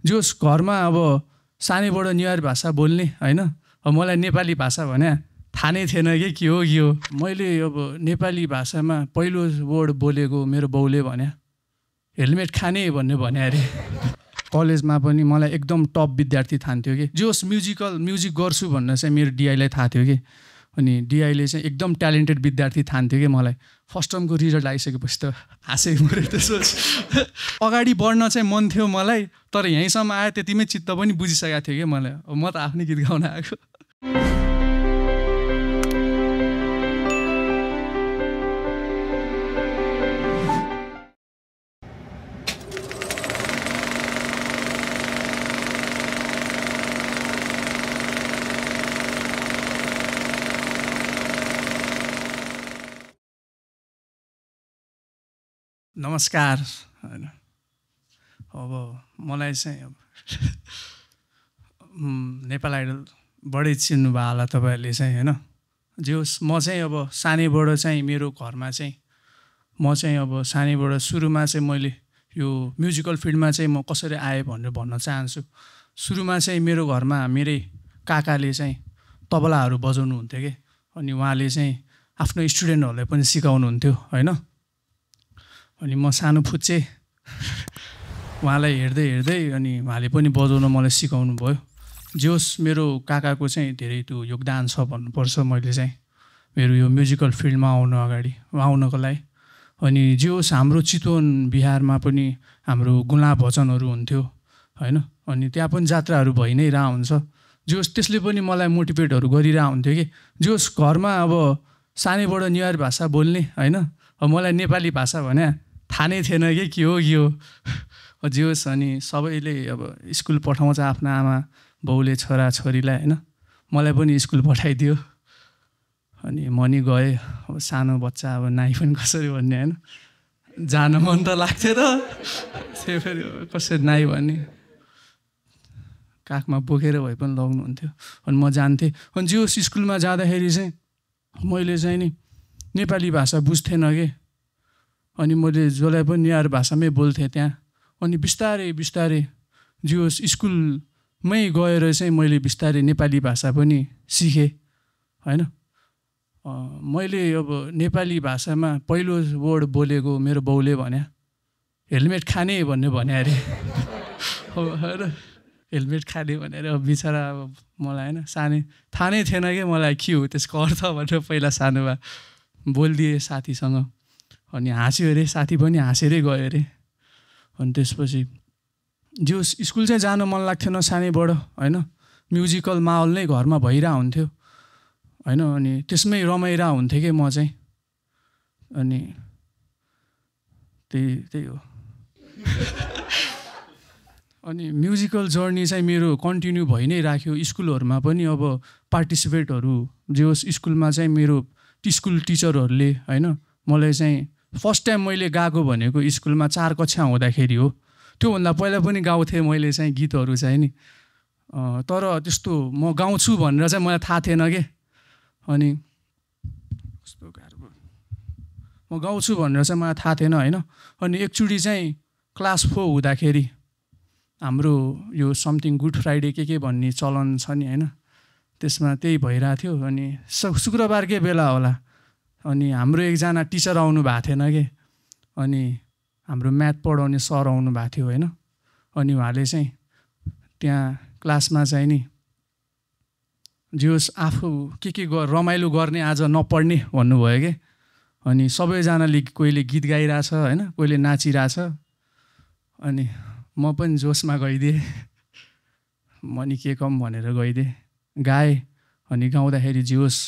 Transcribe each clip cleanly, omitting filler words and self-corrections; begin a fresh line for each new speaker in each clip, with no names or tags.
जोस घरमा अब सानैबाट नेवारी भाषा बोल्ने होइन, अब मलाई नेपाली भाषा भने थाहा नै थिएन कि के हो के हो। मैले अब नेपाली भाषामा पहिलो वर्ड बोलेको मेरो बाउले भने हेलमेट खाने भन्ने अरे। कलेजमा पनि मलाई एकदम टप विद्यार्थी ठान्थ्यो कि जोस म्युजिक गर्छु भनेर चाहिँ मेरो डिआईलाई थाहा थियो कि, अनि डिआईले चाहिँ एकदम ट्यालेन्टेड विद्यार्थी ठान्थ्यो कि मलाई। फर्स्ट टर्मको रिजल्ट आइसकेपछि त हाँसै मऱ्यो त्यसपछि। अगाडि बढ्न चाहिँ मन थियो मलाई, तर यहीँसम्म आयो त्यतिमै चित्त पनि बुझिसकेको थियो कि मलाई, अब म त आफ्नै गीत गाउन आएको। नमस्कार होइन, अब मलाई चाहिँ अब नेपाल आइडल बढी चिन्नुभयो होला तपाईँहरूले चाहिँ होइन। जे होस् म चाहिँ अब सानैबाट चाहिँ मेरो घरमा चाहिँ म चाहिँ अब सानैबाट सुरुमा चाहिँ मैले यो म्युजिकल फिल्डमा चाहिँ म कसरी आएँ भनेर भन्न चाहन्छु। सुरुमा चाहिँ मेरो घरमा मेरै काकाले चाहिँ तबलाहरू बजाउनु हुन्थ्यो कि, अनि उहाँले चाहिँ आफ्नो स्टुडेन्टहरूलाई पनि सिकाउनुहुन्थ्यो होइन। अनि म सानो फुच्चे उहाँलाई हेर्दै हेर्दै अनि उहाँले पनि बजाउन मलाई सिकाउनु भयो। जे होस् मेरो काकाको चाहिँ धेरै त्यो योगदान छ भन्नुपर्छ मैले चाहिँ मेरो यो म्युजिकल फिल्डमा आउनको लागि। अनि जे होस् हाम्रो चितवन बिहारमा पनि हाम्रो गुला भजनहरू हुन्थ्यो होइन, अनि त्यहाँ पनि जात्राहरू भइ नै रह हुन्छ। जे होस् त्यसले पनि मलाई मोटिभेटहरू गरिरह हुन्थ्यो कि, जे होस् घरमा अब सानैबाट नेवारी भाषा बोल्ने होइन, अब मलाई नेपाली भाषा भने थाहा नै थिएन कि के हो के हो। जे होस् अनि सबैले अब स्कुल पठाउँछ आफ्नो आमा बाउले छोराछोरीलाई होइन, मलाई पनि स्कुल पठाइदियो। अनि म नि गएँ, अब सानो बच्चा अब नाइ पनि कसरी भन्ने होइन, जान मन त लाग्थ्यो र त्यही फेरि कसरी नाइ भन्ने, काखमा बोकेर भए पनि लग्नुहुन्थ्यो। अनि म जान्थेँ। अनि जे होस् स्कुलमा जाँदाखेरि चाहिँ मैले चाहिँ नि नेपाली भाषा बुझ्थेन कि, अनि मैले जसलाई पनि नेवारी भाषामै बोल्थेँ त्यहाँ। अनि बिस्तारै बिस्तारै जे होस् स्कुलमै गएर चाहिँ मैले बिस्तारै नेपाली भाषा पनि सिकेँ होइन। मैले अब नेपाली भाषामा पहिलो वर्ड बोलेको मेरो बाउले भने हेलमेट खाने भन्ने अरे। होइन हेलमेट खाने भनेर अब बिचरा अब मलाई होइन सानै थाहा नै थिएन कि मलाई के हो त्यसको अर्थ भनेर पहिला सानोमा बोलिदिएँ साथीसँग। अनि हाँस्यो अरे, साथी पनि हाँसेरै गयो अरे। अनि त्यसपछि जे होस् स्कुल चाहिँ जान मन लाग्थेन सानैबाट होइन, म्युजिकल माहौल नै घरमा भइरह हुन्थ्यो होइन, अनि त्यसमै रमाइरह हुन्थेँ कि म चाहिँ। अनि त्यही हो। अनि म्युजिकल जर्नी चाहिँ मेरो कन्टिन्यू भइ नै राख्यो। स्कुलहरूमा पनि अब पार्टिसिपेटहरू जे होस् स्कुलमा चाहिँ मेरो स्कुल टिचरहरूले होइन मलाई चाहिँ फर्स्ट टाइम मैले गाएको भनेको स्कुलमा 4 कक्षा हुँदाखेरि हो। त्योभन्दा पहिला पनि गाउँथेँ मैले चाहिँ गीतहरू चाहिँ नि, तर त्यस्तो म गाउँछु भनेर चाहिँ मलाई थाहा थिएन कि। अनि कस्तो गाह्रो म गाउँछु भनेर चाहिँ मलाई थाहा थिएन होइन। अनि एकचोटि चाहिँ क्लास 4 हुँदाखेरि हाम्रो यो समथिङ गुड फ्राइडे के भन्ने चलन छ नि होइन, त्यसमा त्यही भइरहेको थियो। अनि शुक्रबारकै बेला होला, अनि हाम्रो एकजना टिचर आउनु भएको थिएन कि, अनि हाम्रो म्याथ पढाउने सर आउनु भएको थियो होइन। अनि उहाँले चाहिँ त्यहाँ क्लासमा चाहिँ नि जे होस् आफू के रमाइलो गर्ने आज नपढ्ने भन्नुभयो कि। अनि सबैजनाले कोहीले गीत गाइरहेछ होइन, कोहीले नाचिरहेछ। अनि म पनि जोसमा गइदिएँ, म नि के कम भनेर गइदिएँ, गाएँ। अनि गाउँदाखेरि जे होस्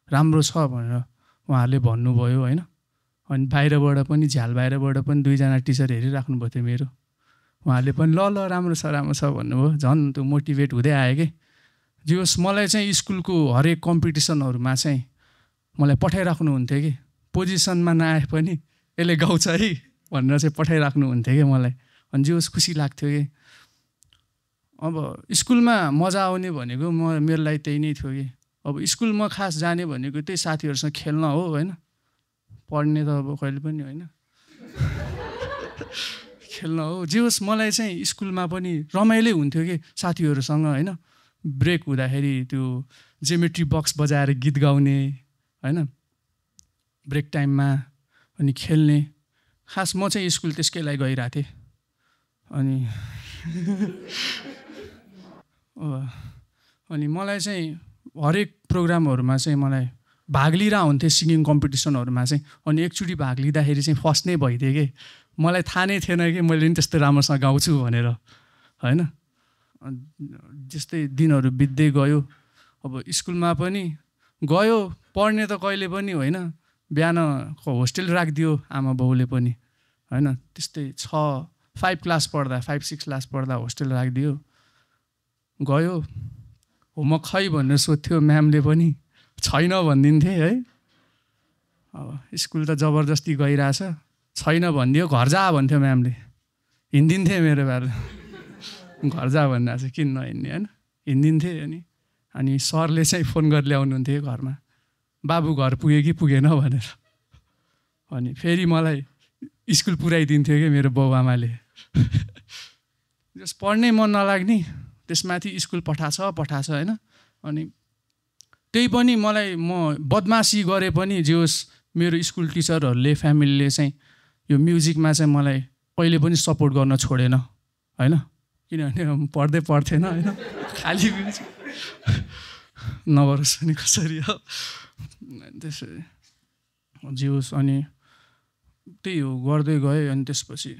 राम्रो छ भनेर उहाँहरूले भन्नुभयो होइन। अनि बाहिरबाट पनि बाहिरबाट पनि 2 जना टिचर हेरिराख्नु भएको थियो मेरो, उहाँहरूले पनि ल राम्रो छ भन्नुभयो। झन् त्यो मोटिभेट हुँदै आयो कि। जे होस् मलाई चाहिँ स्कुलको हरेक कम्पिटिसनहरूमा चाहिँ मलाई पठाइराख्नुहुन्थ्यो कि, पोजिसनमा नआए पनि यसले गाउँछ है भनेर चाहिँ पठाइराख्नुहुन्थ्यो कि मलाई। अनि जे होस् खुसी लाग्थ्यो कि। अब स्कुलमा मजा आउने भनेको मेरो लागि त्यही नै थियो कि। अब स्कुलमा खास जाने भनेको त्यही साथीहरूसँग खेल्न हो होइन, पढ्ने त अब कहिले पनि होइन। खेल्न हो जे होस् मलाई चाहिँ स्कुलमा पनि रमाइलो हुन्थ्यो कि साथीहरूसँग होइन ब्रेक हुँदाखेरि त्यो जियोमेट्री बक्स बजाएर गीत गाउने होइन ब्रेक टाइममा अनि खेल्ने खास म चाहिँ स्कुल त्यसकै लागि गइरहेको थिएँ अनि अनि मलाई चाहिँ हरेक प्रोग्रामहरूमा चाहिँ मलाई भाग लिइरहेको हुन्थेँ सिङ्गिङ कम्पिटिसनहरूमा चाहिँ अनि एकचोटि भाग लिँदाखेरि चाहिँ फर्स्ट नै भइदिएँ कि मलाई थाहा नै थिएन कि मैले पनि त्यस्तो राम्रोसँग गाउँछु भनेर होइन जस्तै दिनहरू बित्दै गयो अब स्कुलमा पनि गयो पढ्ने त कहिले पनि होइन बिहान होस्टेल राखिदियो आमा बाउले पनि होइन त्यस्तै 5 क्लास पढ्दा 5-6 क्लास पढ्दा होस्टेल राखिदियो गयो होमवर्क खै भनेर सोध्थ्यो म्यामले पनि छैन भनिदिन्थे है अब स्कुल त जबरजस्ती गइरहेछ छैन भनिदियो घर जा भन्थ्यो म्यामले हिँडिदिन्थेँ मेरो बार घर जा भनिरहेको छ किन नहिँड्ने होइन हिँडिदिन्थेँ अनि सरले चाहिँ फोन गरेर ल्याउनुहुन्थ्यो घरमा बाबु घर पुग्यो कि पुगेन भनेर अनि फेरि मलाई स्कुल पुऱ्याइदिन्थ्यो कि मेरो बाउ आमाले जस पढ्नै मन नलाग्ने त्यसमाथि स्कुल पठाछ होइन अनि त्यही पनि मलाई म बदमासी गरे पनि जे होस् मेरो स्कुल टिचरहरूले फ्यामिलीले चाहिँ यो म्युजिकमा चाहिँ मलाई कहिले पनि सपोर्ट गर्न छोडेन होइन किनभने पढ्दै पढ्थेन होइन खालि म्युजिक नगरोस् अनि कसरी हो त्यसरी जे होस् अनि त्यही हो गर्दै गएँ अनि त्यसपछि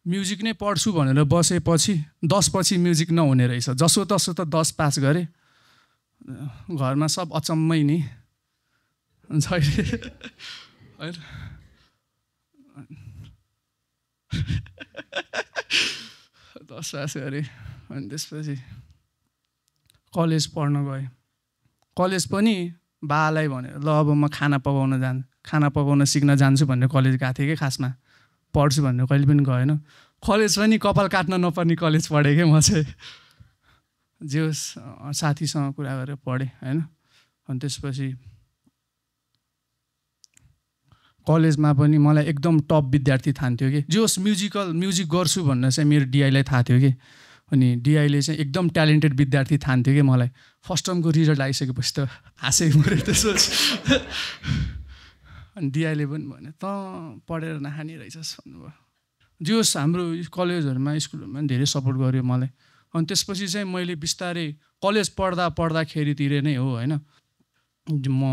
म्युजिक नै पढ्छु भनेर बसेपछि 10 पछि म्युजिक नहुने रहेछ जसोतसो त 10 पास गरेँ घरमा सब अचम्मै नि जहिले होइन 10 पास गरेँ अनि त्यसपछि कलेज पढ्न गएँ कलेज पनि बालाई भने ल अब म खाना पकाउन सिक्न जान्छु भनेर कलेज गएको थिएँ कि खासमा पढ्छु भनेर कहिले पनि गएन कलेज पनि कपाल काट्न नपर्ने कलेज पढेँ क्या म चाहिँ जे होस् साथीसँग कुरा गरेर पढेँ होइन अनि त्यसपछि कलेजमा पनि मलाई एकदम टप विद्यार्थी ठान्थ्यो कि जे होस् म्युजिक गर्छु भनेर चाहिँ मेरो डिआईलाई थाहा थियो कि अनि डिआईले चाहिँ एकदम ट्यालेन्टेड विद्यार्थी ठान्थ्यो कि मलाई फर्स्ट टर्मको रिजल्ट आइसकेपछि त हाँसै मऱ्यो त्यसो अनि डिआईले पनि भने त पढेर नखाने रहेछस् भन्नुभयो जे होस् हाम्रो कलेजहरूमा स्कुलहरूमा पनि धेरै सपोर्ट गर्यो मलाई अनि त्यसपछि चाहिँ मैले बिस्तारै कलेज पढ्दाखेरितिर नै हो होइन म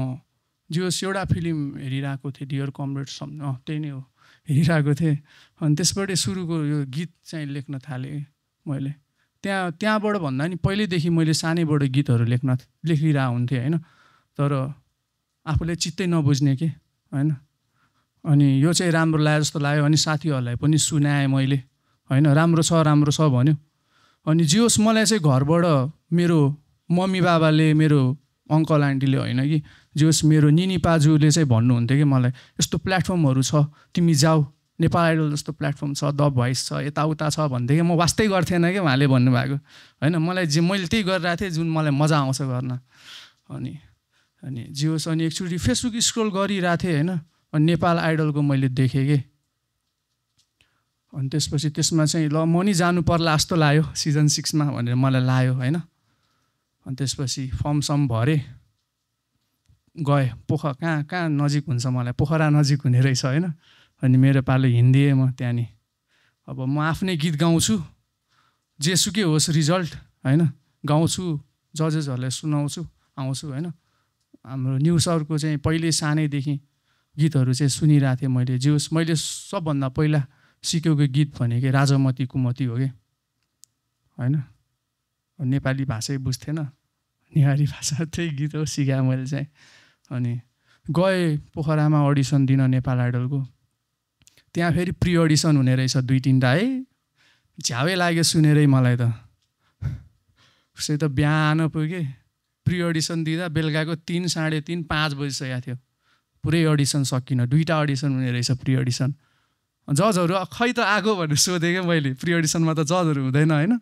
जे होस् एउटा फिल्म हेरिरहेको थिएँ डियर कमरेड्स त्यही नै हो हेरिरहेको थिएँ अनि त्यसबाट सुरुको यो गीत चाहिँ लेख्न थालेँ मैले त्यहाँबाट भन्दा नि पहिल्यैदेखि मैले सानैबाट गीतहरू लेखिरहेको हुन्थेँ होइन तर आफूले चित्तै नबुझ्ने के होइन अनि यो चाहिँ राम्रो लाग्यो जस्तो लाग्यो अनि साथीहरूलाई पनि सुनाएँ मैले होइन राम्रो छ भन्यो अनि जे होस् मलाई चाहिँ घरबाट मेरो मम्मी बाबाले मेरो अङ्कल आन्टीले होइन कि जे होस् मेरो निनी पाजुले चाहिँ भन्नुहुन्थ्यो कि मलाई यस्तो प्लेटफर्महरू छ तिमी जाऊ नेपाल आइडल जस्तो प्लेटफर्म छ द भोइस छ यताउता छ भन्थ्यो कि म वास्तै गर्थेन कि उहाँले भन्नुभएको होइन मैले त्यही गरिरहेको थिएँ जुन मलाई मजा आउँछ गर्न अनि जे होस् अनि एकचोटि फेसबुक स्क्रोल गरिरहेको थिएँ होइन अनि नेपाल आइडलको मैले देखेँ कि अनि त्यसपछि त्यसमा चाहिँ ल म नि जानु पर्ला जस्तो लाग्यो सिजन 6मा भनेर मलाई लाग्यो होइन अनि त्यसपछि फर्म भरेँ गएँ कहाँ नजिक हुन्छ मलाई पोखरा नजिक हुने रहेछ होइन अनि मेरो पालो हिँडिदिएँ म त्यहाँ नि अब म आफ्नै गीत गाउँछु जेसुकै होस् रिजल्ट होइन गाउँछु जजेसहरूलाई सुनाउँछु आउँछु होइन हाम्रो न्यु सरको चाहिँ पहिले सानैदेखि गीतहरू चाहिँ सुनिरहेको थिएँ मैले जे होस् मैले सबभन्दा पहिला सिकेको गीत भनेको राजामती कुमती हो कि होइन नेपाली भाषै बुझ्थेन नेवारी भाषा त्यही गीत हो सिकाएँ मैले चाहिँ अनि गएँ पोखरामा अडिसन दिन नेपाल आइडलको त्यहाँ फेरि प्रि अडिसन हुने रहेछ 2-3टा है झ्यावै लाग्यो सुनेरै मलाई त उसै त बिहान पुगेँ प्रि अडिसन दिँदा बेलुकाको 3, 3:30, 5 बजिसकेको थियो पुरै अडिसन सकिनँ 2टा अडिसन हुने रहेछ प्रि अडिसन जजहरू खै त आएको भनेर सोधेँ क्या मैले प्रि अडिसनमा त जजहरू हुँदैन होइन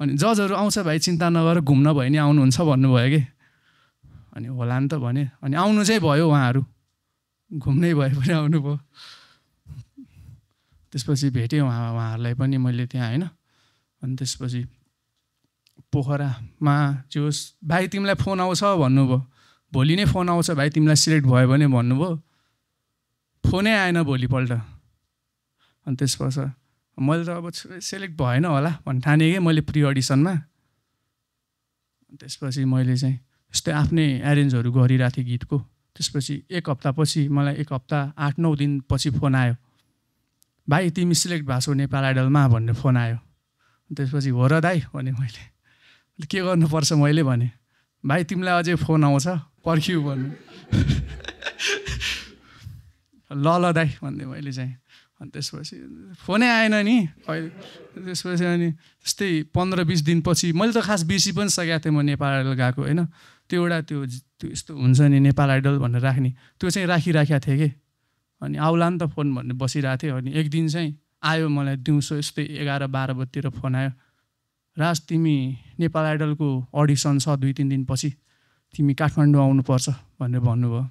अनि जजहरू आउँछ भाइ चिन्ता नगर घुम्न भयो नि आउनुहुन्छ भन्नुभयो कि अनि होला नि त भने अनि आउनु चाहिँ भयो उहाँहरू घुम्नै भए पनि आउनुभयो त्यसपछि भेटेँ उहाँहरूलाई पनि मैले त्यहाँ होइन। अनि त्यसपछि पोखरामा जे होस् भाइ तिमीलाई फोन आउँछ भन्नुभयो, भोलि नै फोन आउँछ भाइ तिमीलाई सिलेक्ट भयो भने भन्नुभयो, फोनै आएन भोलिपल्ट। अनि त्यसपछि मैले त अब सेलेक्ट भएन होला भन्ने ठानेँ कि मैले प्रि अडिसनमा। त्यसपछि मैले चाहिँ यस्तै आफ्नै एरेन्जहरू गरिरहेको थिएँ गीतको। त्यसपछि एक हप्तापछि मलाई 1 हप्ता 8-9 दिनपछि फोन आयो, भाइ तिमी सिलेक्ट भएको छौ नेपाल आइडलमा भन्ने फोन आयो। त्यसपछि हो र दाइ भने मैले के गर्नुपर्छ मैले भने, भाइ तिमीलाई अझै फोन आउँछ पर्खिउ भन्नु। ल दाइ भन्दै मैले चाहिँ। अनि त्यसपछि फोनै आएन नि अहिले। त्यसपछि अनि त्यस्तै 15-20 दिनपछि मैले त खास बिर्सी पनि सकेको थिएँ म नेपाल आइडल गएको होइन। त्यो एउटा त्यो यस्तो हुन्छ नि नेपाल आइडल भनेर राख्ने, त्यो चाहिँ राखिराखेको थिएँ कि। अनि आउला नि त फोन भन्ने बसिरहेको थिएँ। अनि एक दिन चाहिँ आयो मलाई दिउँसो यस्तै 11-12 बजीतिर फोन आयो, राज तिमी नेपाल आइडलको अडिसन छ 2-3 दिनपछि, तिमी काठमाडौँ आउनुपर्छ भनेर भन्नुभयो।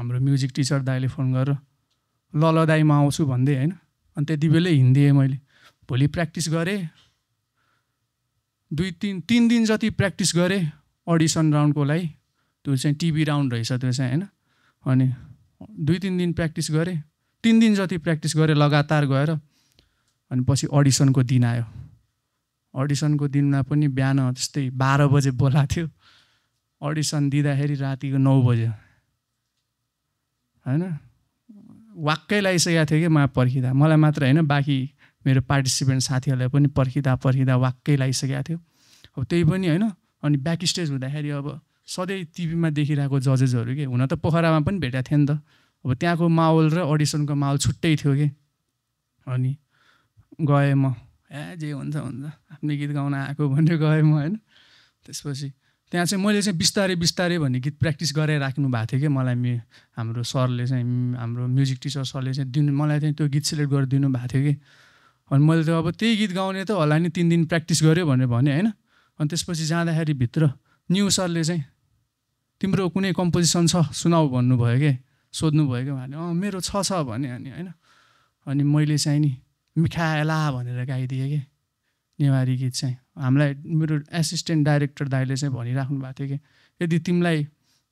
हाम्रो म्युजिक टिचर दाइले फोन गरेर ल दाइ म आउँछु भन्दै होइन। अनि त्यति बेलै हिँडिदिएँ मैले। भोलि प्र्याक्टिस गरेँ, 2-3 दिन जति प्र्याक्टिस गरेँ अडिसन राउन्डको लागि। त्यो चाहिँ टिभी राउन्ड रहेछ त्यो चाहिँ होइन। अनि 2-3 दिन प्र्याक्टिस गरेँ, 3 दिन जति प्र्याक्टिस गरेँ लगातार गएर। अनि पछि अडिसनको दिन आयो। अडिसनको दिनमा पनि बिहान त्यस्तै 12 बजे बोलाएको थियो, अडिसन दिँदाखेरि रातिको 9 बज्यो होइन। वाक्कै लगाइसकेको थियो कि म पर्खिँदा, मलाई मात्र होइन बाँकी मेरो पार्टिसिपेन्ट साथीहरूलाई पनि पर्खिँदा वाक्कै लगाइसकेको थियो। अब त्यही पनि होइन। अनि ब्याक स्टेज हुँदाखेरि अब सधैँ टिभीमा देखिरहेको जजेसहरू के, हुन त पोखरामा पनि भेटेको थियो नि त। अब त्यहाँको माहौल र अडिसनको माहौल छुट्टै थियो कि। अनि गएँ म, जे हुन्छ आफ्नै गीत गाउन आएको भनेर गएँ म होइन। त्यसपछि त्यहाँ चाहिँ मैले चाहिँ बिस्तारै भन्ने गीत प्र्याक्टिस गरेर राख्नु भएको थियो कि मलाई हाम्रो सरले चाहिँ, हाम्रो म्युजिक टिचर सरले चाहिँ मलाई चाहिँ त्यो गीत सिलेक्ट गरेर दिनु भएको थियो कि। अनि मैले त अब त्यही गीत गाउने त होला नि, 3 दिन प्र्याक्टिस गऱ्यो भनेर भने होइन। अनि त्यसपछि जाँदाखेरि भित्र न्यु सरले चाहिँ तिम्रो कुनै कम्पोजिसन छ सुनाऊ भन्नुभयो कि, सोध्नुभयो कि उहाँले। मेरो छ भने अनि होइन। अनि मैले चाहिँ नि मिखाएला भनेर गाइदिएँ कि नेवारी गीत चाहिँ। हामीलाई मेरो एसिस्टेन्ट डाइरेक्टर दाइले चाहिँ भनिराख्नु भएको थियो कि यदि तिमीलाई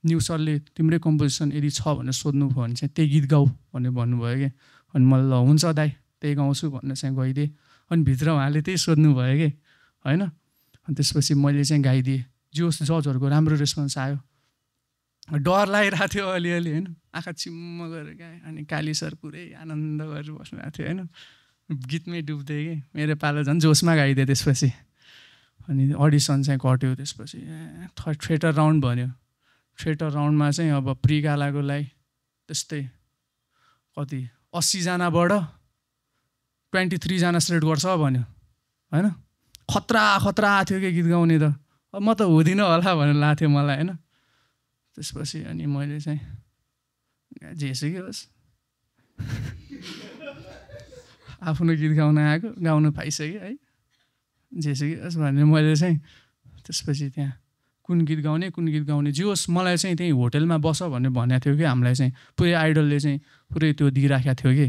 न्यु सरले तिम्रै कम्पोजिसन यदि छ भनेर सोध्नुभयो भने चाहिँ त्यही गीत गाऊ भनेर भन्नुभयो कि। अनि मैले ल हुन्छ दाइ त्यही गाउँछु भनेर चाहिँ गइदिएँ। अनि भित्र उहाँले त्यही सोध्नुभयो कि होइन। अनि त्यसपछि मैले चाहिँ गाइदिएँ। जोस् जजहरूको राम्रो रेस्पोन्स आयो। डर लागिरहेको थियो अलिअलि होइन, आँखा चिम्म गरेर गाएँ। अनि काली सर पुरै आनन्द गरेर बस्नुभएको थियो होइन, गीतमै डुब्दै कि। मेरो पालो झन् जोसमा गाइदिएँ त्यसपछि। अनि अडिसन चाहिँ कट्यो। त्यसपछि थिएटर राउन्ड भन्यो। थिएटर राउन्डमा चाहिँ अब प्रि गालाको लागि त्यस्तै कति 80 जनाबाट 23 जना सिलेक्ट गर्छ भन्यो होइन। खतरा थियो कि गीत गाउने त। अब म त हुँदिनँ होला भनेर लाग्थ्यो मलाई होइन। त्यसपछि अनि मैले चाहिँ जेसुकै होस् आफ्नो गीत गाउन आएको, गाउनु पाइसक्यो है, जेसुकै होस् भनेर मैले चाहिँ त्यसपछि त्यहाँ कुन गीत गाउने जे होस् मलाई चाहिँ त्यहीँ होटेलमा बस भनेर भनेको थियो कि हामीलाई चाहिँ पुरै आइडलले चाहिँ पुरै त्यो दिइराखेको थियो कि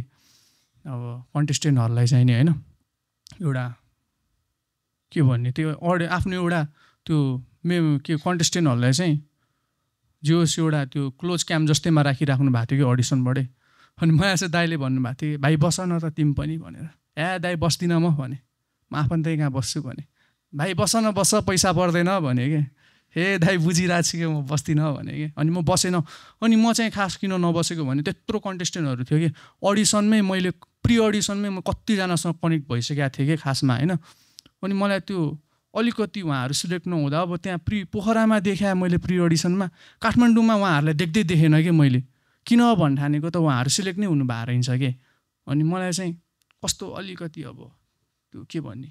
अब कन्टेस्टेन्टहरूलाई चाहिँ नि होइन। एउटा के भन्ने त्यो आफ्नो एउटा त्यो के कन्टेस्टेन्टहरूलाई चाहिँ जे होस् एउटा त्यो क्लोज क्याम्प जस्तैमा राखिराख्नु भएको थियो कि अडिसनबाटै। अनि मलाई चाहिँ दाइले भन्नुभएको थियो भाइ बस न त तिमी पनि भनेर। दाइ बस्दिनँ म भने, म आफन्तै कहाँ बस्छु भने। भाइ बस न पैसा पर्दैन भने कि। हे दाइ बुझिरहेको छु कि म बस्दिनँ भने कि। अनि म बसेन। अनि म चाहिँ खास किन नबसेको भने त्यत्रो कन्टेस्टेन्टहरू थियो कि अडिसनमै मैले प्रि अडिसनमै म कतिजनासँग कनेक्ट भइसकेको थिएँ कि खासमा होइन। अनि मलाई त्यो अलिकति उहाँहरू सिलेक्ट नहुँदा अब त्यहाँ पोखरामा देखाएँ मैले प्रि अडिसनमा, काठमाडौँमा उहाँहरूलाई देखेन कि मैले। किन भन्ठानेको त उहाँहरू सिलेक्ट नै हुनुभएको रहेछ कि। अनि मलाई चाहिँ कस्तो अलिकति अब त्यो के भन्ने,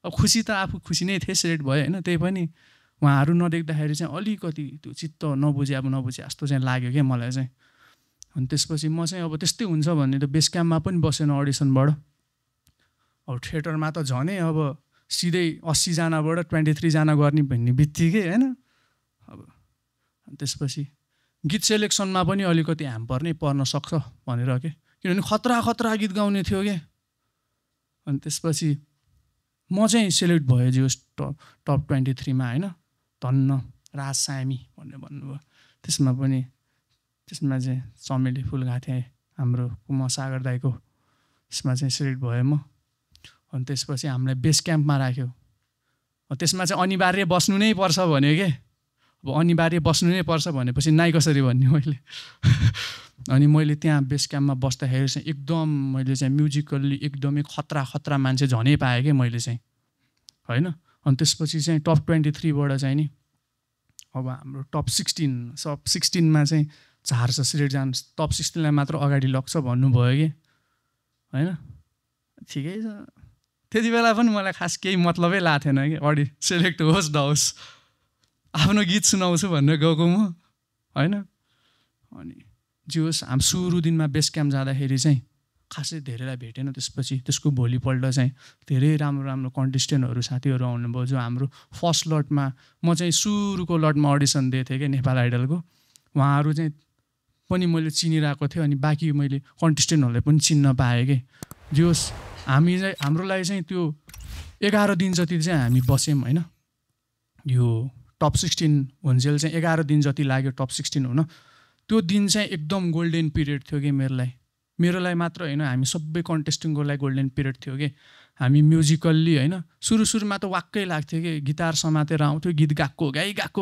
अब खुसी त आफू खुसी नै थिएँ सिलेक्ट भयो होइन। त्यही पनि उहाँहरू नदेख्दाखेरि चाहिँ अलिकति त्यो चित्त नबुझे जस्तो चाहिँ लाग्यो क्या मलाई चाहिँ। अनि त्यसपछि म चाहिँ अब त्यस्तै हुन्छ भन्ने त बेस क्याम्पमा पनि बसेन अडिसनबाट। अब थिएटरमा त झनै अब सिधै 80 जनाबाट 23 जना गर्ने भन्ने बित्तिकै होइन। अब त्यसपछि गीत सेलेक्सनमा पनि अलिकति ह्याम्पर नै पर्न सक्छ भनेर के, किनभने खतरा खतरा गीत गाउने थियो क्या। अनि त्यसपछि म चाहिँ सेलेक्ट भएँ जो टप 23मा होइन। धन्न राज सामी भनेर भन्नुभयो। त्यसमा चाहिँ चमेली फुल गएको थिएँ हाम्रो कुमार सागर दाईको, त्यसमा चाहिँ सेलेक्ट भएँ म। अनि त्यसपछि हामीलाई बेस क्याम्पमा राख्यो। त्यसमा चाहिँ अनिवार्य बस्नु नै पर्छ भन्यो क्या। अब अनिवार्य बस्नु नै पर्छ भनेपछि नाइ कसरी भन्ने मैले। अनि मैले त्यहाँ बेस क्याम्पमा बस्दाखेरि चाहिँ एकदम मैले चाहिँ म्युजिकल्ली एकदमै खतरा खतरा मान्छे झनै पाएँ क्या मैले चाहिँ होइन। अनि त्यसपछि चाहिँ टप 23बाट चाहिँ नि अब हाम्रो टप 16मा चाहिँ झार्छ सिलेक्ट जानु, टप 16लाई मात्र अगाडि लग्छ भन्नुभयो कि होइन। ठिकै छ, त्यति बेला पनि मलाई खास केही मतलबै लाग्थेन कि अडी सेलेक्ट होस् नहोस्, आफ्नो गीत सुनाउँछु भनेर गएको म होइन। अनि जे होस् हामी सुरु दिनमा बेस क्याम्प जाँदाखेरि चाहिँ खासै धेरैलाई भेटेन। त्यसपछि त्यसको भोलिपल्ट चाहिँ धेरै राम्रो राम्रो कन्टेस्टेन्टहरू साथीहरू आउनुभयो जो हाम्रो फर्स्ट लटमा, म चाहिँ सुरुको लटमा अडिसन दिएको थिएँ क्या नेपाल आइडलको। उहाँहरू चाहिँ पनि मैले चिनिरहेको थिएँ अनि बाँकी मैले कन्टेस्टेन्टहरूलाई पनि चिन्न पाएँ कि। जे होस् हाम्रो लागि चाहिँ त्यो 11 दिन जति चाहिँ हामी बस्यौँ होइन। यो टप 16 हुन्जेल चाहिँ 11 दिन जति लाग्यो टप 16 हुन। त्यो दिन चाहिँ एकदम गोल्डन पिरियड थियो कि मेरो लागि मात्र होइन, हामी सबै कन्टेस्टेन्टको लागि गोल्डन पिरियड थियो कि। हामी म्युजिकल्ली होइन सुरुमा त वाक्कै लाग्थ्यो कि, गिटार समातेर आउँथ्यो, गीत गाएको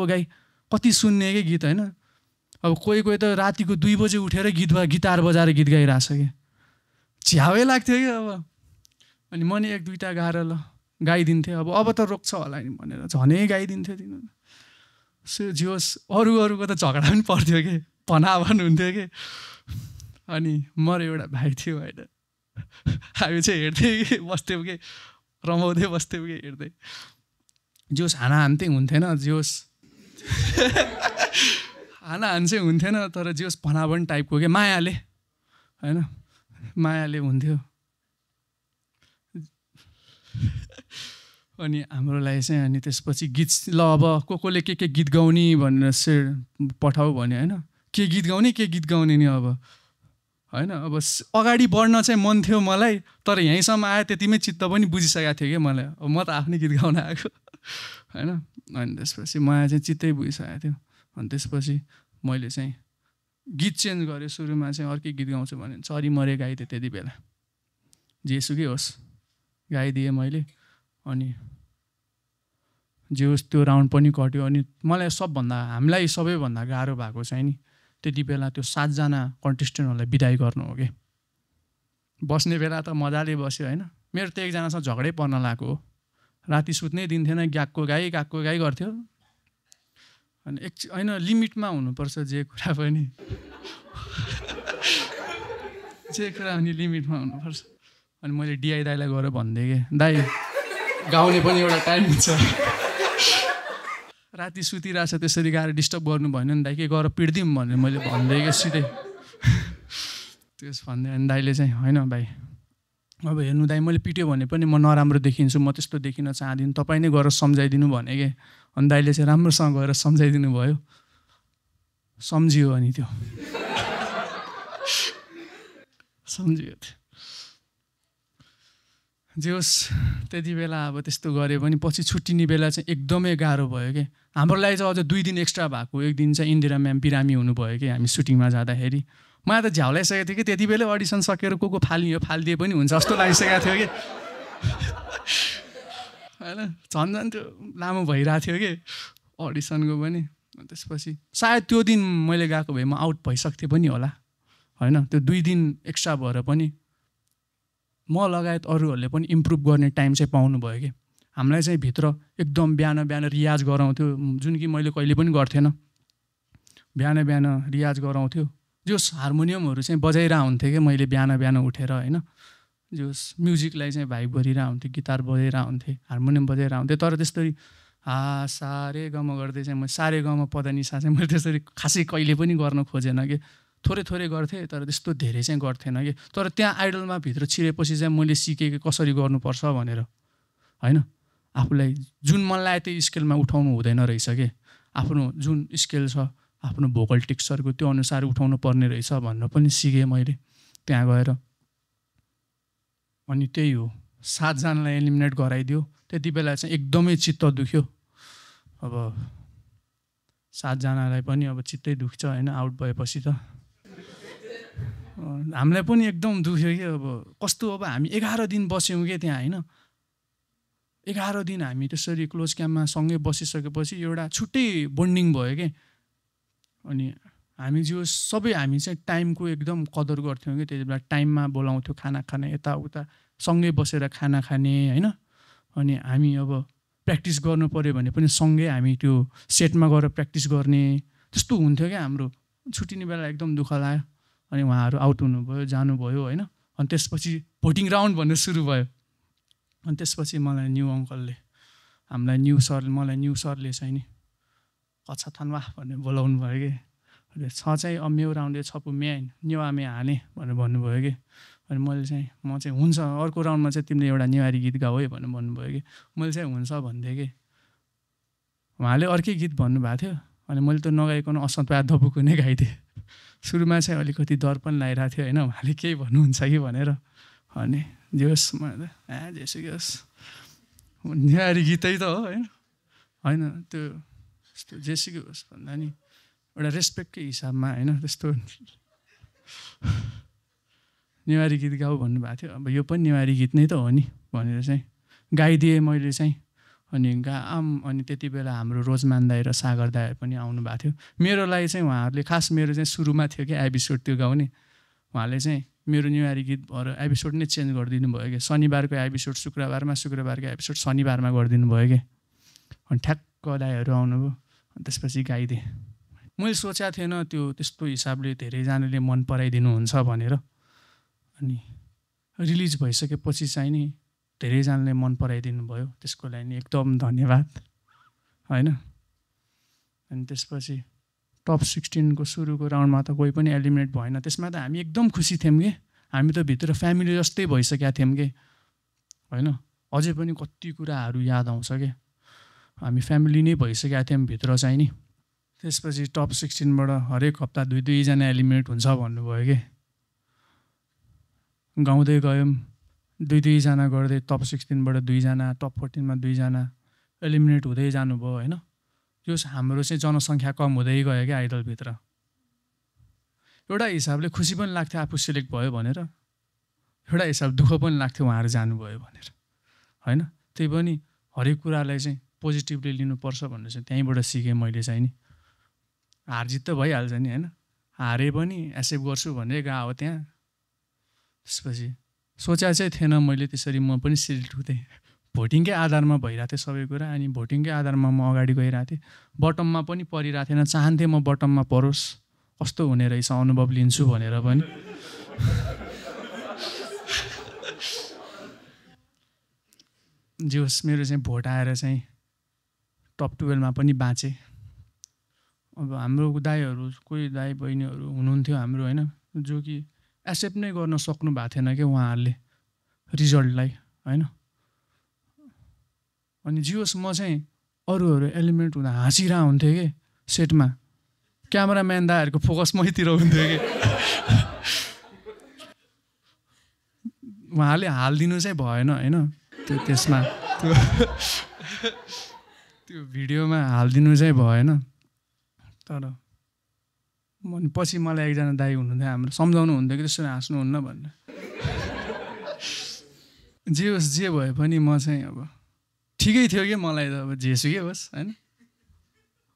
गाई कति सुन्ने कि गीत होइन। अब कोही त रातिको 2 बजे उठेर गिटार बजाएर गीत गाइरहेछ कि, झ्यावै लाग्थ्यो कि। अब अनि म नि 1-2टा गाएर ल गाइदिन्थेँ। अब त रोक्छ होला नि भनेर झनै गाइदिन्थ्यो तिनीहरू। जे होस् अरूको त झगडा पनि पर्थ्यो कि, भनाभन हुन्थ्यो कि। अनि म र एउटा भाइ थियो होइन, हामी चाहिँ हेर्दै बस्थ्यौँ कि, रमाउँदै बस्थ्यौँ कि हेर्दै। जे होस् हानाहान चाहिँ हुन्थेन, जे होस् हानाहान चाहिँ हुन्थेन, तर जे होस् भनाभन टाइपको के मायाले होइन, मायाले हुन्थ्यो। अनि हाम्रो लागि चाहिँ अनि त्यसपछि गीत ल अब कोले के गीत गाउने भनेर पठाऊ भन्यो होइन। के गीत गाउने नि अब होइन। अब अगाडि बढ्न चाहिँ मन थियो मलाई, तर यहीँसम्म आयो त्यतिमै चित्त पनि बुझिसकेको थियो कि मलाई, अब म त आफ्नै गीत गाउन आएको होइन। अनि त्यसपछि मलाई चाहिँ चित्तै बुझिसकेको थियो। अनि त्यसपछि मैले चाहिँ गीत चेन्ज गरेँ। सुरुमा चाहिँ अर्कै गीत गाउँछु भने चरी मरे गाइदिएँ त्यति बेला, जेसुकै होस् गाइदिएँ मैले। अनि जे होस् त्यो राउन्ड पनि कट्यो। अनि मलाई हामीलाई सबैभन्दा गाह्रो भएको चाहिँ नि त्यति बेला त्यो 7जना कन्टेस्टेन्टहरूलाई बिदाई गर्नु हो कि। बस्ने बेला त मजाले बस्यो होइन, मेरो त एकजनासँग झगडै पर्न लागेको हो। राति सुत्नै दिन्थेन, गाएको गाई गर्थ्यो। अनि होइन लिमिटमा हुनुपर्छ जे कुरा पनि जे कुरा पनि लिमिटमा हुनुपर्छ। अनि मैले डिआई दाईलाई गएर भनिदिएँ कि दाई गाउने पनि एउटा टाइम हुन्छ, राति सुतिरहेछ त्यसरी गाएर डिस्टर्ब गर्नु भएन नि दाइ, के गएर पिट्दिउँ भनेर मैले भनिदिएँ कि सिधै। त्यस भन्दै अनि दाइले चाहिँ होइन भाइ अब हेर्नु दाइ मैले पिट्यो भने पनि म नराम्रो देखिन्छु, म त्यस्तो देखिन चाहदिनँ, तपाईँ नै गएर सम्झाइदिनु भने कि। अनि दाइले चाहिँ राम्रोसँग गएर सम्झाइदिनु भयो, सम्झियो। अनि त्यो सम्झियो थियो। जे होस् त्यति बेला अब त्यस्तो गऱ्यो भने पछि छुट्टिने बेला चाहिँ एकदमै गाह्रो भयो कि। हाम्रो लागि चाहिँ अझ 2 दिन एक्स्ट्रा भएको। एक दिन चाहिँ इन्दिरा म्याम बिरामी हुनुभयो कि हामी सुटिङमा जाँदाखेरि। मलाई त झ्याउलाइसकेको थियो कि त्यति बेलै अडिसन सकेर को फालिदिए पनि हुन्छ जस्तो लागिसकेको थियो कि होइन। झन् त्यो लामो भइरहेको थियो कि अडिसनको पनि। त्यसपछि सायद त्यो दिन मैले गएको भए म आउट भइसक्थेँ पनि होला होइन। त्यो 2 दिन एक्स्ट्रा भएर पनि म लगायत अरूहरूले पनि इम्प्रुभ गर्ने टाइम चाहिँ पाउनुभयो कि। हामीलाई चाहिँ भित्र एकदम बिहान रियाज गराउँथ्यो, जुन कि मैले कहिले पनि गर्थेन। बिहान रियाज गराउँथ्यो, जोस् हार्मोनियमहरू चाहिँ बजाइरहेको हुन्थेँ कि मैले बिहान उठेर होइन। जोस् म्युजिकलाई चाहिँ भाइब गरिरहेको हुन्थेँ, गिटार बजाइरहेको हुन्थेँ, हार्मोनियम बजाइरहेको हुन्थेँ। तर त्यसरी सा रे ग म गर्दै चाहिँ म सा रे ग म प ध नि सा चाहिँ मैले त्यसरी खासै कहिले पनि गर्न खोजेन कि। थोरै गर्थेँ तर त्यस्तो धेरै चाहिँ गर्थेन कि। तर त्यहाँ आइडलमा भित्र छिरेपछि चाहिँ मैले सिकेँ कि कसरी गर्नुपर्छ भनेर होइन। आफूलाई जुन मन लाग्यो त्यो स्केलमा उठाउनु हुँदैन रहेछ कि। आफ्नो जुन स्केल छ आफ्नो भोकल टेक्स्चरको त्यो अनुसार उठाउनु पर्ने रहेछ भनेर पनि सिकेँ मैले। त्यहाँ गएर। अनि त्यही हो, 7जनालाई एलिमिनेट गराइदियो। त्यति बेला चाहिँ एकदमै चित्त दुख्यो। अब 7जनालाई पनि अब चित्तै दुख्छ होइन, आउट भएपछि त। हामीलाई पनि एकदम दुख्यो कि अब कस्तो, अब हामी 11 दिन बस्यौँ कि त्यहाँ होइन। 11 दिन हामी त्यसरी क्लोज क्याम्पमा सँगै बसिसकेपछि एउटा छुट्टै बन्डिङ भयो कि। अनि हामी जो सबै हामी चाहिँ टाइमको एकदम कदर गर्थ्यौँ कि। त्यति बेला टाइममा बोलाउँथ्यो खाना खाने, यताउता सँगै बसेर खाना खाने होइन। अनि हामी अब प्र्याक्टिस गर्नु पऱ्यो भने पनि सँगै हामी त्यो सेटमा गएर प्र्याक्टिस गर्ने, त्यस्तो हुन्थ्यो क्या हाम्रो। छुट्टिने बेला एकदम दुःख लाग्यो। अनि उहाँहरू आउट हुनुभयो, जानुभयो होइन। अनि त्यसपछि भोटिङ राउन्ड भन्ने सुरु भयो। अनि त्यसपछि मलाई न्यू अङ्कलले, मलाई न्यू सरले चाहिँ नि कच्छा थान्वा भनेर बोलाउनु भयो कि। छ चाहिँ म्याउ राउन्डे छपु म्याइन न्यु आमे हाने भनेर भन्नुभयो कि। अनि मैले चाहिँ म चाहिँ हुन्छ अर्को राउन्डमा चाहिँ तिमीले एउटा नेवारी गीत गाऊ है भनेर भन्नुभयो कि। मैले चाहिँ हुन्छ भन्थेँ कि। उहाँले अर्कै गीत भन्नुभएको थियो। अनि मैले त नगाइकन असन्तपा धपुको नै गाइदिएँ। सुरुमा चाहिँ अलिकति डर पनि लागिरहेको थियो होइन, उहाँले केही भन्नुहुन्छ कि भनेर। अनि जे होस् म जेसुकै होस्, नेवारी गीतै त हो होइन। होइन त्यो यस्तो जेसुकै होस् भन्दा नि एउटा रेस्पेक्टकै हिसाबमा होइन, त्यस्तो नेवारी गीत गाऊ भन्नुभएको थियो। अब यो पनि नेवारी गीत नै त हो नि भनेर चाहिँ गाइदिएँ मैले चाहिँ। अनि अनि त्यति बेला हाम्रो रोजमान दाई र सागर दाईहरू पनि आउनुभएको थियो। मेरो लागि चाहिँ उहाँहरूले खास मेरो चाहिँ सुरुमा थियो कि एपिसोड त्यो गाउने। उहाँले चाहिँ मेरो नेवारी गीत भएर एपिसोड नै चेन्ज गरिदिनु भयो कि। शनिबारको एपिसोड शुक्रबारमा, शुक्रबारको एपिसोड शनिबारमा गरिदिनु भयो कि। अनि ठ्याक्क दाईहरू आउनुभयो। अनि त्यसपछि गाइदिएँ। मैले सोचेको थिएन त्यो त्यस्तो हिसाबले धेरैजनाले मन पराइदिनुहुन्छ भनेर। अनि रिलिज भइसकेपछि चाहिँ नि धेरैजनाले मन पराइदिनु भयो, त्यसको लागि नि एकदम धन्यवाद होइन। अनि त्यसपछि टप 16 को सुरुको राउन्डमा त कोही पनि एलिमिनेट भएन। त्यसमा त हामी एकदम खुसी थियौँ कि। हामी त भित्र फ्यामिली जस्तै भइसकेका थियौँ कि होइन। अझै पनि कति कुराहरू याद आउँछ कि। हामी फ्यामिली नै भइसकेका थियौँ भित्र चाहिँ नि। त्यसपछि टप 16बाट हरेक हप्ता 2-2जना एलिमिनेट हुन्छ भन्नुभयो कि। गाउँदै गयौँ, 2-2जना गर्दै टप 16बाट 2जना, टप 14मा 2जना एलिमिनेट हुँदै जानुभयो होइन। त्यो हाम्रो चाहिँ जनसङ्ख्या कम हुँदै गयो क्या आइडलभित्र। एउटा हिसाबले खुसी पनि लाग्थ्यो आफू सिलेक्ट भयो भनेर, एउटा हिसाब दुःख पनि लाग्थ्यो उहाँहरू जानुभयो भनेर होइन। त्यही पनि हरेक कुरालाई चाहिँ पोजिटिभली लिनुपर्छ भन्ने चाहिँ त्यहीँबाट सिकेँ मैले चाहिँ नि। हार जित त भइहाल्छ नि होइन, हारे पनि एक्सेप्ट गर्छु भनेर गएको त्यहाँ। त्यसपछि सोचा चाहिँ थिएन मैले त्यसरी म पनि सिलेक्ट हुँदै। भोटिङकै आधारमा भइरहेको थियो सबै कुरा। अनि भोटिङकै आधारमा म अगाडि गइरहेको थिएँ। बटममा पनि परिरहेको थिएन, चाहन्थेँ म बटममा परोस्, कस्तो हुने रहेछ अनुभव लिन्छु भनेर पनि। जे होस् मेरो चाहिँ भोट आएर चाहिँ टप 12मा पनि बाँचेँ। अब हाम्रो दाईहरू कोही दाई बहिनीहरू हुनुहुन्थ्यो हाम्रो होइन, जो कि एक्सेप्ट नै गर्न सक्नु भएको थिएन कि उहाँहरूले रिजल्टलाई होइन। अनि जे होस् म चाहिँ अरूहरू एलिमिनेट हुँदा हाँसिरहेको हुन्थेँ कि सेटमा। क्यामराम्यान दाईहरूको फोकस मैतिर हुन्थ्यो कि। उहाँले हालिदिनु चाहिँ भएन होइन त्यसमा, त्यो भिडियोमा हालिदिनु चाहिँ भएन। तर पछि मलाई एकजना दाई हुनुहुन्थ्यो हाम्रो, सम्झाउनु हुन्थ्यो कि त्यसरी हाँस्नुहुन्न भनेर। जे होस् जे भए पनि म चाहिँ अब ठिकै थियो कि मलाई त अब जेसुकै होस् होइन।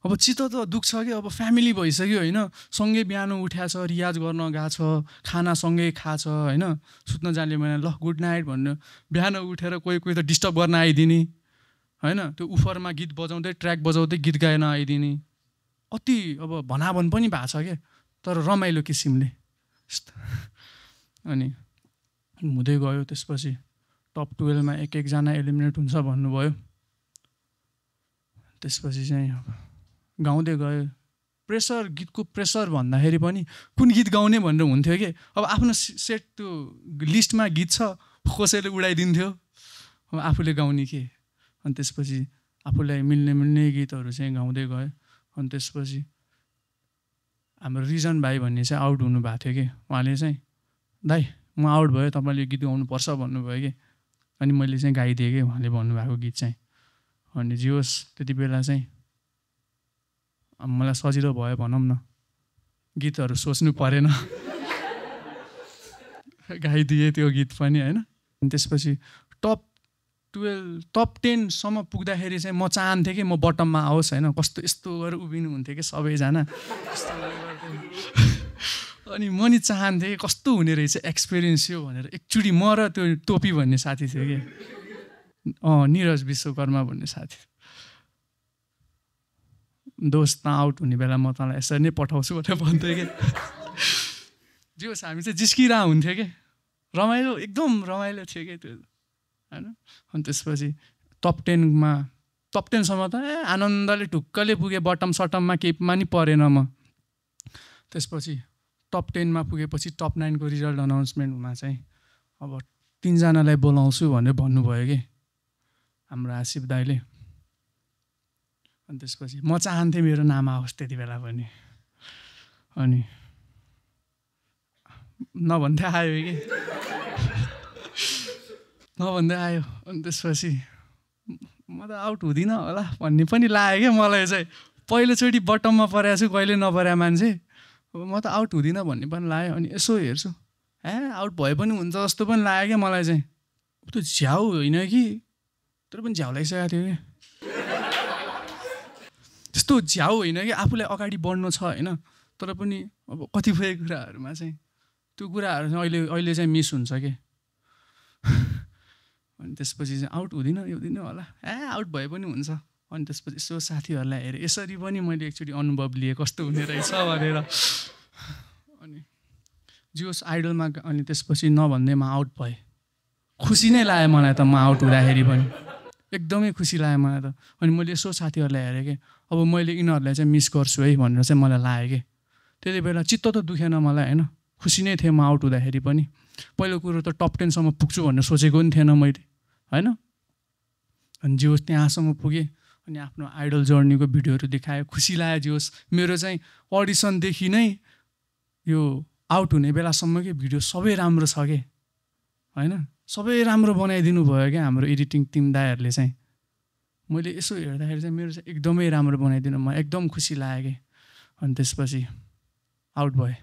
अब चित्त त दुख्छ कि अब फ्यामिली भइसक्यो होइन। सँगै बिहान उठ्या छ, रियाज गर्न गएको छ, खाना सँगै खाछ होइन। सुत्न जाने भने ल गुड नाइट भन्नु, बिहान उठेर कोही कोही त डिस्टर्ब गर्न आइदिने होइन। त्यो उफरमा गीत बजाउँदै ट्र्याक बजाउँदै गीत गाएन आइदिने, कति अब भनाभन पनि भएको छ क्या। तर रमाइलो किसिमले यस्तो। अनि हुँदै गयो। त्यसपछि टप 12मा एक एकजना एलिमिनेट हुन्छ भन्नुभयो। त्यसपछि चाहिँ अब गाउँदै गयो। प्रेसर, गीतको प्रेसर भन्दाखेरि पनि कुन गीत गाउने भनेर हुन्थ्यो कि। अब आफ्नो सेट त्यो लिस्टमा गीत छ, कसैले उडाइदिन्थ्यो, अब आफूले गाउने के। अनि त्यसपछि आफूलाई मिल्ने गीतहरू चाहिँ गाउँदै गयो। अनि त्यसपछि हाम्रो रिजन भाइ भन्ने चाहिँ आउट हुनुभएको थियो कि। उहाँले चाहिँ दाइ म आउट भयो, तपाईँले यो गीत गाउनुपर्छ भन्नुभयो कि। अनि मैले चाहिँ गाइदिएँ कि उहाँले भन्नुभएको गीत चाहिँ। अनि जे होस् त्यति बेला चाहिँ मलाई सजिलो भयो भनौँ न, गीतहरू सोच्नु परेन, गाइदिएँ त्यो गीत पनि होइन। अनि त्यसपछि टप 10सम्म पुग्दाखेरि चाहिँ म चाहन्थेँ कि म बटममा आओस् होइन। कस्तो यस्तो गरेर उभिनु हुन्थ्यो कि सबैजना, अनि म नि चाहन्थेँ कस्तो हुने रहेछ एक्सपिरियन्स यो भनेर। एकचोटि म र त्यो टोपी भन्ने साथी थियो कि, निरज विश्वकर्मा भन्ने साथी, दोस्त आउट हुने बेला म तँलाई यसरी नै पठाउँछु भनेर भन्थेँ कि। जे होस् हामी चाहिँ जिस्किरह हुन्थ्यो कि, रमाइलो एकदम रमाइलो थियो कि त्यो होइन। अनि त्यसपछि टप 10सम्म त आनन्दले ढुक्कले पुगेँ, बटम सटममा केहीमा नि परेन म। त्यसपछि टप 10मा पुगेपछि टप 9को रिजल्ट अनाउन्समेन्टमा चाहिँ अब 3जनालाई बोलाउँछु भनेर भन्नुभयो कि हाम्रो आसिफ दाइले। अनि त्यसपछि म चाहन्थेँ मेरो नाम आओस् त्यति बेला पनि, अनि नभन्दै आयो कि नभन्दै आयो। अनि त्यसपछि म त आउट हुँदिनँ होला भन्ने पनि लाग्यो क्या मलाई चाहिँ। पहिलोचोटि बटममा परेको छु, कहिले नपरे मान्छे, म त आउट हुँदिनँ भन्ने पनि लाग्यो। अनि यसो हेर्छु, आउट भए पनि हुन्छ जस्तो पनि लाग्यो क्या मलाई चाहिँ। त्यो झ्याउ होइन कि, तर पनि झ्याउ लागिसकेको थियो कि, त्यस्तो झ्याउ होइन कि आफूलाई अगाडि बढ्नु छ होइन, तर पनि अब कतिपय कुराहरूमा चाहिँ त्यो कुराहरू चाहिँ अहिले चाहिँ मिस हुन्छ कि। अनि त्यसपछि चाहिँ आउट हुँदिनँ होला, आउट भए पनि हुन्छ। अनि त्यसपछि यसो साथीहरूलाई हेरेँ, यसरी पनि मैले एकचोटि अनुभव लिएँ कस्तो हुने रहेछ भनेर। अनि जियोस् आइडलमा, अनि त्यसपछि नभन्दैमा आउट भएँ। खुसी नै लाग्यो मलाई त, म आउट हुँदाखेरि पनि एकदमै खुसी लाग्यो मलाई त। अनि मैले यसो साथीहरूलाई हेरेँ कि अब मैले यिनीहरूलाई चाहिँ मिस गर्छु है भनेर चाहिँ मलाई लाग्यो कि। त्यति बेला चित्त त दुखेन मलाई होइन, खुसी नै थिएँ म आउट हुँदाखेरि पनि। पहिलो कुरो त टप 10सम्म पुग्छु भनेर सोचेको पनि थिएन मैले होइन। अनि जे होस् त्यहाँसम्म पुगेँ। अनि आफ्नो आइडल जर्नीको भिडियोहरू देखायो, खुसी लाग्यो। जे होस् मेरो चाहिँ अडिसनदेखि नै यो आउट हुने बेलासम्म कि भिडियो सबै राम्रो छ कि होइन, सबै राम्रो बनाइदिनु भयो क्या हाम्रो एडिटिङ टिम दाइहरूले चाहिँ। मैले यसो हेर्दाखेरि चाहिँ मेरो चाहिँ एकदमै राम्रो बनाइदिनु, म एकदम खुसी लाग्यो कि। अनि त्यसपछि आउट भएँ।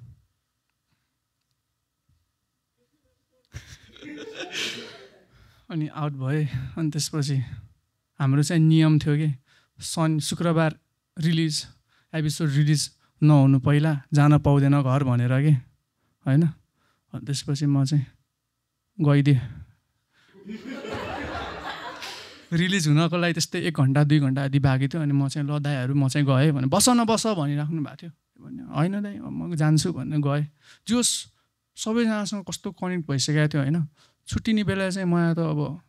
अनि आउट भएँ। अनि त्यसपछि हाम्रो चाहिँ नियम थियो कि शुक्रबार एपिसोड रिलिज नहुनु पहिला जान पाउँदैन घर भनेर कि होइन। अनि त्यसपछि म चाहिँ गइदिएँ। रिलिज हुनको लागि त्यस्तै 1 घन्टा 2 घन्टा यदि बाँकी थियो। अनि म चाहिँ ल दाइहरू म चाहिँ गएँ भने, बस भनिराख्नु भएको थियो भने, होइन दाइ म जान्छु भनेर गएँ। जोस् सबैजनासँग कस्तो कनेक्ट भइसकेको थियो होइन। छुट्टिने बेला चाहिँ मलाई त अब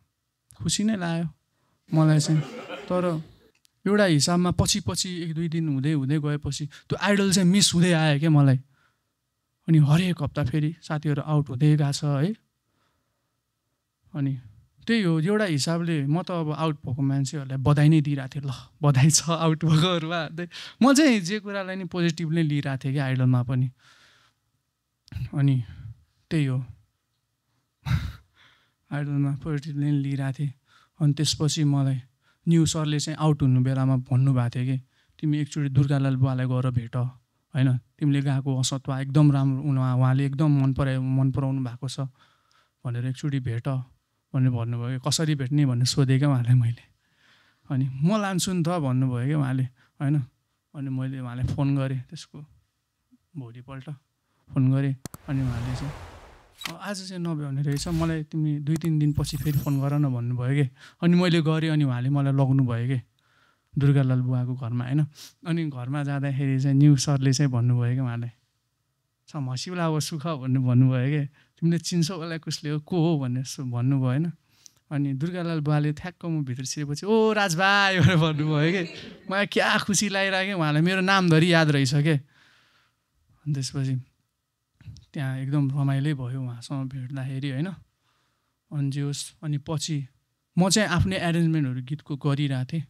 खुसी नै लाग्यो मलाई चाहिँ। तर एउटा हिसाबमा पछि 1-2 दिन हुँदै गएपछि त्यो आइडल चाहिँ मिस हुँदै आयो क्या मलाई। अनि हरेक हप्ता फेरि साथीहरू आउट हुँदै गएको छ है। अनि त्यही हो, एउटा हिसाबले म त अब आउट भएको मान्छेहरूलाई बधाई नै दिइरहेको थिएँ, ल बधाई छ आउट भएकोहरूमा। म चाहिँ जे कुरालाई नि पोजिटिभ नै लिइरहेको थिएँ कि आइडलमा पनि। अनि त्यही हो, आइडलमा पोजिटिभ नै लिइरहेको थिएँ। अनि त्यसपछि मलाई न्यु सरले चाहिँ आउट हुनु बेलामा भन्नुभएको थियो कि तिमी एकचोटि दुर्गालाल बुवालाई गएर भेट होइन, तिमीले गाएको असत्वा एकदम राम्रो, उहाँले एकदम मन पराउनु भएको छ भनेर एकचोटि भेट भनेर भन्नुभयो कि। कसरी भेट्ने भनेर सोधेँ क्या उहाँलाई मैले। अनि म लान्छु नि त भन्नुभयो क्या उहाँले होइन। अनि मैले उहाँलाई फोन गरेँ, त्यसको भोलिपल्ट फोन गरेँ। अनि उहाँले चाहिँ आज चाहिँ नभ्याउने रहेछ, मलाई तिमी 2-3 दिनपछि फेरि फोन गर न भन्नुभयो कि। अनि मैले गरेँ। अनि उहाँले मलाई लग्नुभयो कि दुर्गालाल बुवाको घरमा होइन। अनि घरमा जाँदाखेरि चाहिँ न्यु सरले चाहिँ भन्नुभयो कि उहाँलाई, मसिउला अब सुख भन्ने भन्नुभयो कि, तिमीले चिन्छौ उसलाई कसले हो, को हो भनेर भन्नुभयो होइन। अनि दुर्गालाल बुवाले ठ्याक्क म भित्र छिरेपछि ओ राजभाइ भनेर भन्नुभयो कि। मलाई क्या खुसी लागिरहेको, उहाँलाई मेरो नामधरि याद रहेछ के। अनि त्यसपछि त्यहाँ एकदम रमाइलो भयो उहाँसँग भेट्दाखेरि होइन। अनि जे होस्, अनि पछि म चाहिँ आफ्नै एरेन्जमेन्टहरू गीतको गरिरहेको थिएँ।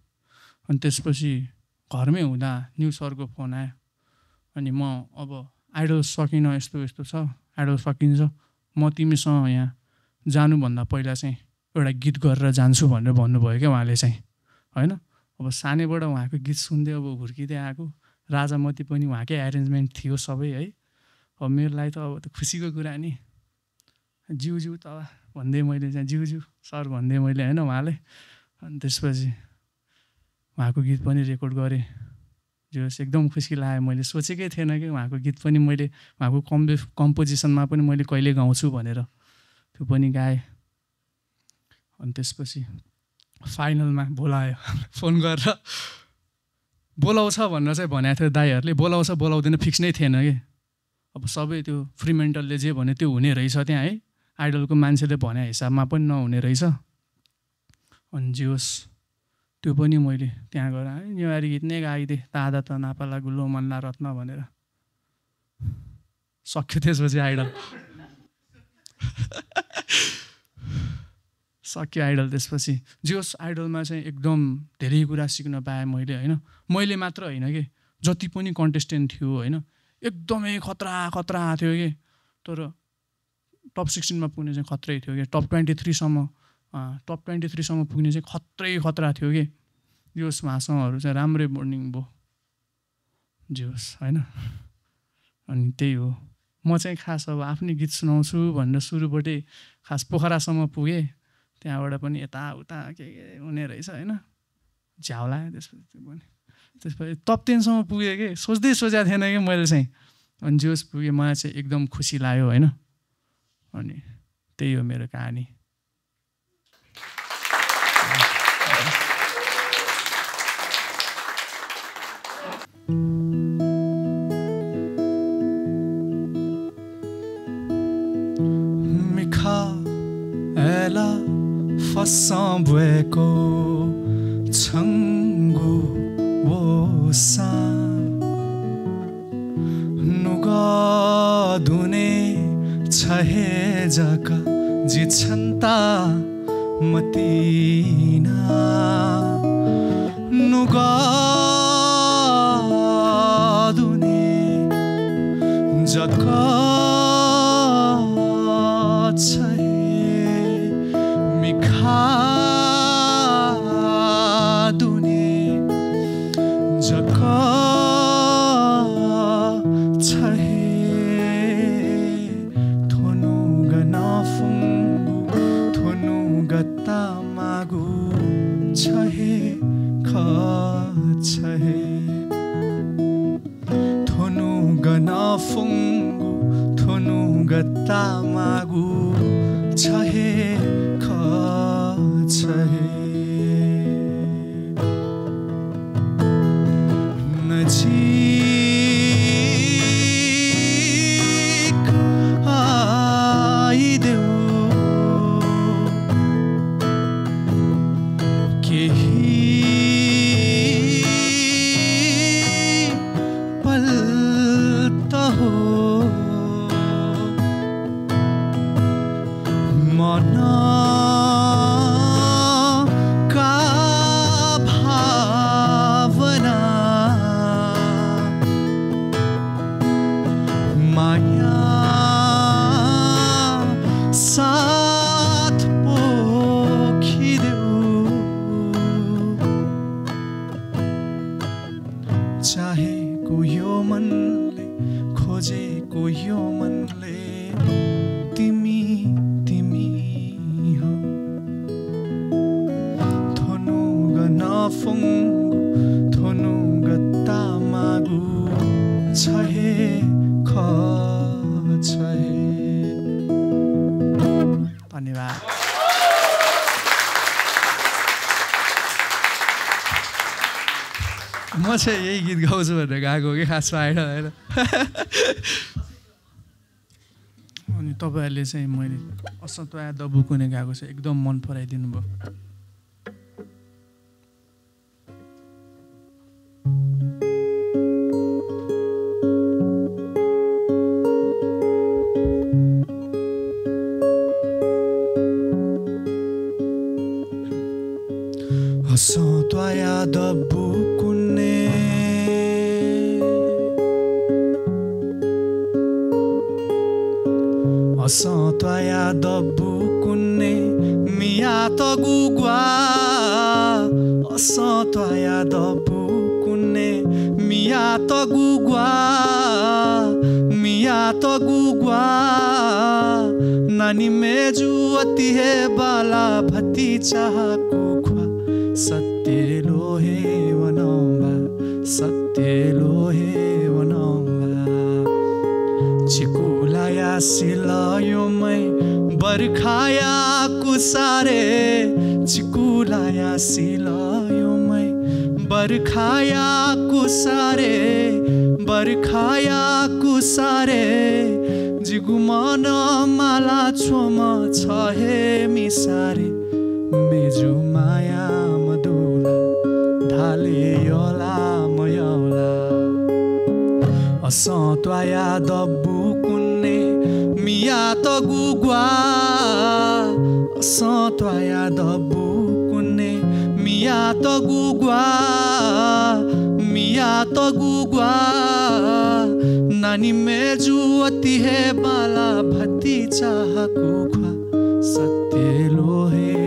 अनि त्यसपछि घरमै हुँदा न्यु सरको फोन आयो। अनि म अब आइडल सकिनँ, यस्तो छ, आइडल सकिन्छ, म तिमीसँग यहाँ जानुभन्दा पहिला चाहिँ एउटा गीत गरेर जान्छु भनेर भन्नुभयो क्या उहाँले चाहिँ होइन। अब सानैबाट उहाँको गीत सुन्दै अब हुर्किँदै आएको, राजामती पनि उहाँकै एरेन्जमेन्ट थियो सबै है। अब मेरो लागि त अब खुसीको कुरा नि, ज्यू त भन्दै मैले चाहिँ ज्यू सर भन्दै मैले होइन उहाँले। अनि त्यसपछि उहाँको गीत पनि रेकर्ड गरेँ, जो एकदम खुसी लाग्यो। मैले सोचेकै थिएन कि उहाँको गीत पनि मैले उहाँको कम्पोजिसनमा पनि मैले कहिले गाउँछु भनेर, त्यो पनि गाएँ। अनि त्यसपछि फाइनलमा बोलायो फोन गरेर, बोलाउँछ भनेर चाहिँ भनेको थियो दाईहरूले, बोलाउँछ बोलाउँदैन फिक्स नै थिएन कि। अब सबै त्यो फ्रीमेन्टलले जे भन्यो त्यो हुने रहेछ त्यहाँ है, आइडलको मान्छेले भने हिसाबमा पनि नहुने रहेछ। अनि जे होस् त्यो पनि मैले त्यहाँ गएर नेवारी गीत नै गाइदिएँ, तादा त नापाला गुल्लो मन्ला रत्न भनेर। सक्यो त्यसपछि आइडल सक्यो आइडल। त्यसपछि जे होस् आइडलमा चाहिँ एकदम धेरै कुरा सिक्न पाएँ मैले होइन। मैले मात्र होइन कि जति पनि कन्टेस्टेन्ट थियो होइन, एकदमै खतरा खतरा थियो कि। तर टप 16मा पुग्ने चाहिँ खत्रै थियो कि, टप 23सम्म पुग्ने चाहिँ खतरा थियो कि। जे होस् उहाँसँगहरू चाहिँ राम्रै बन्डिङ भयो, जे होस् होइन। अनि त्यही हो, म चाहिँ खास अब आफ्नै गीत सुनाउँछु भनेर सुरुबाटै खास पोखरासम्म पुगेँ, त्यहाँबाट पनि यताउता के हुने रहेछ होइन, झ्याउ लाग्यो। त्यसपछि टप 10सम्म पुगेँ कि, सोच्दै सोचेको थिएन कि मैले चाहिँ। अनि जे होस् पुगेँ, मलाई चाहिँ एकदम खुसी लाग्यो होइन। अनि त्यही हो मेरो कहानी।
Ela fasambueko changu wosa nuga dune chahe jaka jichanta matina nuga dune jaka chahe दुने जका छहे थोनु गना फुंगु थोनु गता मागु छहे ख छहे थोनु गना फुंगु थोनु गता मागु छहे नजीक आइदेऊ केही पल त हो मन चाहेको यो मनले खोजेको यो मनले तिमी तिमी हो थोनु गना फुंगु थोनु गता मागु छहे ख छहे।
धन्यवाद।
म चाहिँ यही गीत गाउँछु भनेर गएको कि खासमा आइडल होइन।
अनि तपाईँहरूले चाहिँ मैले असन्तोया दबुकुने गाएको चाहिँ एकदम मन पराइदिनु भयो।
असन्तोया दबुकुने असन्तोया दब्बु कुन्ने मिया त गुगुवा असतया दब्बु कुन्ने मिया त गुगुवा मिया त गुगुवा नानी मेजु अति हे बाला भती चाह कुखुवा सत्य लोहे वनौबा सत्य लोहे वनौबा चिकुलाया सिलायोमै बर्खाया कुसारे चिकुलाया सिलायोमै बर्खाया कुसारे जिगुमन माला छोमा छ हे मिसारे मेजु माया मधुला ढाले योला मयौला असतया दब्बु कुन्ने मिया त गुगुवा असतया दब्बु कुन्ने मिया त गुगुवा मिया त गुगुवा नानी मेजु अति हे बाला भती चाह कुखुवा सत्य लोहे